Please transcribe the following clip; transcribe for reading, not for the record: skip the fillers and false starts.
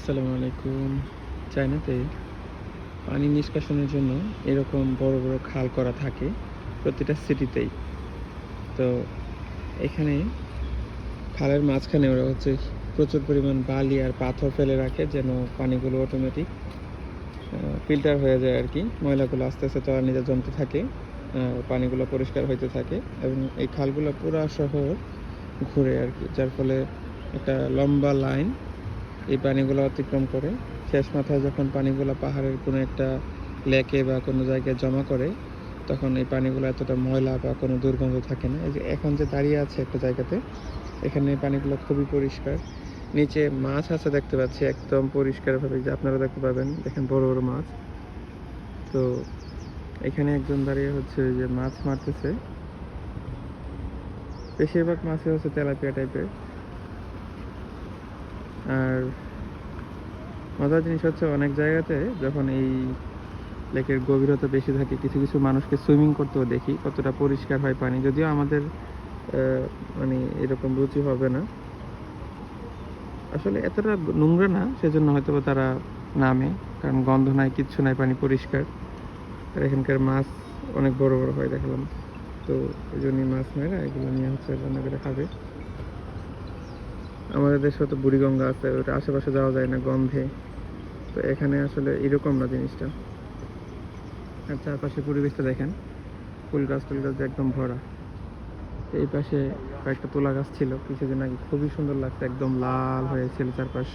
আসসালামু আলাইকুম। চায়নাতে পানি নিষ্কাশনের জন্য এরকম বড় বড় খাল করা থাকে প্রতিটা সিটিতেই। তো এখানে খালের মাঝখানে ওরা প্রচুর পরিমাণ বালি আর পাথর ফেলে রাখে যেন পানিগুলো অটোমেটিক ফিল্টার হয়ে যায় আর কি। ময়লাগুলো আস্তে আস্তে তলানিতে জমতে থাকে, পানিগুলো পরিষ্কার হইতে থাকে এবং এই খালগুলো পুরা শহর ঘুরে আর কি, যার ফলে একটা লম্বা লাইন এই পানিগুলো অতিক্রম করে। শেষ মাথায় যখন পানিগুলো পাহাড়ের কোনো একটা লেকে বা কোনো জায়গায় জমা করে, তখন এই পানিগুলো এতটা ময়লা বা কোনো দুর্গন্ধ থাকে না। এই যে এখন যে দাঁড়িয়ে আছে একটা জায়গাতে, এখানে পানিগুলো খুবই পরিষ্কার। নিচে মাছ আছে দেখতে পাচ্ছি একদম পরিষ্কারভাবে, যে আপনারা দেখতে পাবেন, দেখেন বড় বড় মাছ। তো এখানে একজন দাঁড়িয়ে ওই যে মাছ মারতেছে। বেশিরভাগ মাছই তেলাপিয়া টাইপের। আর মজার জিনিস অনেক জায়গাতে যখন এই লেকের গভীরতা বেশি থাকে, কিছু কিছু মানুষকে সুইমিং করতেও দেখি। কতটা পরিষ্কার হয় পানি, যদিও আমাদের মানে এরকম রুচি হবে না, আসলে এতটা নোংরা না, সেজন্য হয়তো তারা নামে, কারণ গন্ধ নাই, কিচ্ছু নাই, পানি পরিষ্কার। আর এখানকার মাছ অনেক বড় বড় হয় দেখলাম। তো এই জন্যই মাছ মেয়েরা এগুলো নিয়ে রান্না করে খাবে। আমাদের দেশে তো বুড়িগঙ্গা আছে, ওটা আশেপাশে যাওয়া যায় না গন্ধে। তো এখানে আসলে এরকম না জিনিসটা। আর চারপাশে পরিবেশটা দেখেন, ফুল গাছ একদম ভরা। এই পাশে কয়েকটা তুলা গাছ ছিল কিছুদিন আগে, খুবই সুন্দর লাগছে, একদম লাল হয়েছিল চারপাশ।